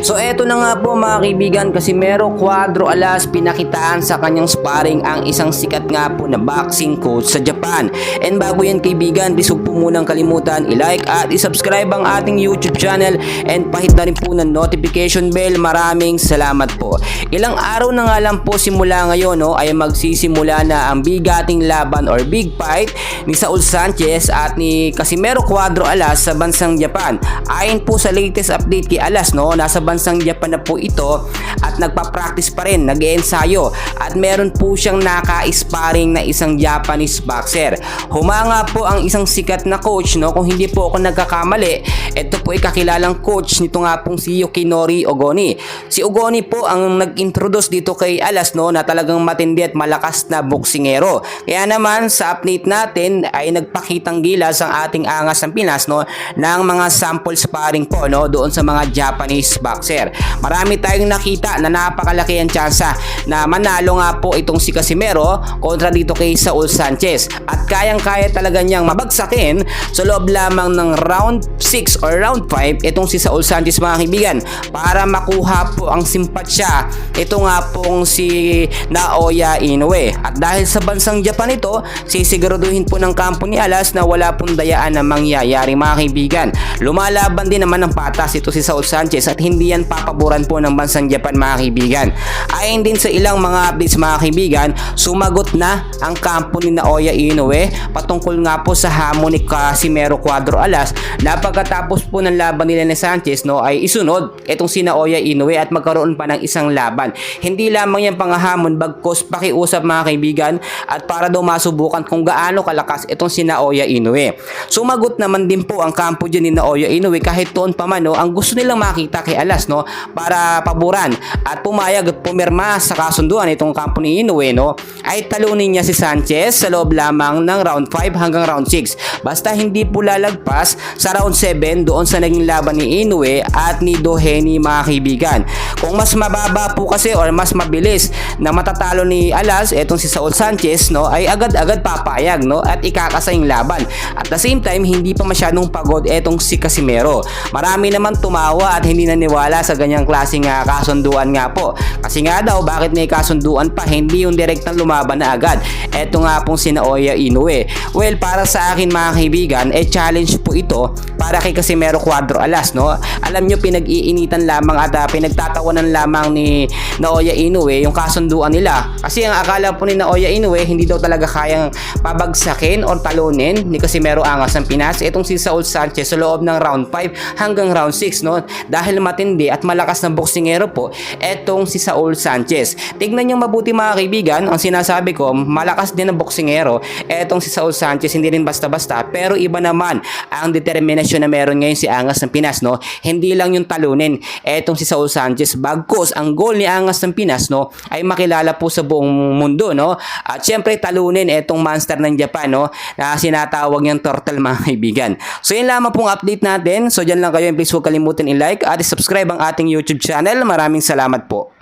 So eto na nga po mga kaibigan, Casimero Cuadro Alas pinakitaan sa kanyang sparring ang isang sikat nga po na boxing coach sa Japan. And bago yan kaibigan, please huwag po munang kalimutan i-like at i-subscribe ang ating YouTube channel and pahit na rin po ng notification bell. Maraming salamat po. Ilang araw na nga lang po simula ngayon ay magsisimula na ang bigating laban or big fight ni Saul Sanchez at ni Casimero Cuadro Alas sa bansang Japan. Ayon po sa latest update kay Alas, nasa bansang Japan na po ito at nagpa-practice pa rin, nag-eensayo at meron po siyang naka-sparring na isang Japanese boxer. Humanga po ang isang sikat na coach, kung hindi po ako nagkakamali, ito po ay kakilalang coach nito nga pong si Yukinori Ogoni. Si Ogoni po ang nag-introduce dito kay Alas na talagang matindi at malakas na boksingero. Kaya naman sa update natin ay nagpakitang gilas ang ating angas ng Pinas ng mga sample sparring po doon sa mga Japanese boxer. Marami tayong nakita na napakalaki ang tsansa na manalo nga po itong si Casimero kontra dito kay Saul Sanchez at kayang-kaya talaga niyang mabagsakin sa loob lamang ng round 6 or round 5 itong si Saul Sanchez mga kaibigan para makuha po ang simpatsya ito nga pong si Naoya Inoue. At dahil sa bansang Japan ito, sisiguraduhin po ng kampo ni Alas na wala pong dayaan na mangyayari mga kaibigan. Lumalaban din naman ng patas ito si Saul Sanchez at hindi yan papaboran po ng bansang Japan mga kaibigan. Ayon din sa ilang mga updates mga kaibigan, sumagot na ang kampo ni Naoya Inoue patungkol nga po sa hamon ni Casimero Cuadro Alas na pagkatapos po ng laban nila ni Sanchez ay isunod itong si Naoya Inoue at magkaroon pa ng isang laban. Hindi lamang yan pangahamon bagkos pakiusap mga kaibigan at para daw masubukan kung gaano kalakas itong si Naoya Inoue. Sumagot naman din po ang kampo dyan ni Naoya Inoue kahit doon pa man ang gusto nilang makita kay Alas para paboran at pumayag at pumirma sa kasunduan itong kampo ni Inoue ay talunin niya si Sanchez sa loob lamang ng round 5 hanggang round 6 basta hindi po lalagpas sa round 7 doon sa naging laban ni Inoue at ni Doheny mga kaibigan. Kung mas mababa po kasi or mas mabilis na matatalo ni Alas etong si Saul Sanchez ay agad-agad papayag at ikakasa yung laban. At the same time hindi pa masyadong pagod etong si Casimero. Marami naman tumawa at hindi naniwala sa ganyang klaseng kasunduan nga po. Kasi nga daw bakit may kasunduan pa hindi yung direktang lumaban na agad. Eto nga pong si Naoya Inoue. Well, para sa akin mga kaibigan, challenge po ito para kay Casimero Cuadro Alas. Alam nyo, pinag-iinitan lamang at pinagtatawanan lamang ni Naoya Inoue yung kasunduan nila. Kasi ang akala po ni Naoya Inoue hindi daw talaga kayang pabagsakin or talunin ni Casimero Angas ng Pinas itong si Saul Sanchez sa loob ng round 5 hanggang round 6 dahil matindi at malakas na boksingero po etong si Saul Sanchez. Tignan niyo mabuti mga kaibigan, ang sinasabi ko malakas din na boksingero etong si Saul Sanchez, hindi rin basta-basta pero iba naman ang determinasyon na meron ngayon si Angas ng Pinas hindi lang yung talunin etong si Saul Sanchez bagkos ang goal ni Angas ng Pinas ay makilala po sa buong mundo at syempre talunin etong monster ng Japan na sinatawag niyang turtle mga kaibigan. So yun lamang pong update natin. So dyan lang kayo, please huwag kalimutan i-like at i-subscribe ang ating YouTube channel. Maraming salamat po.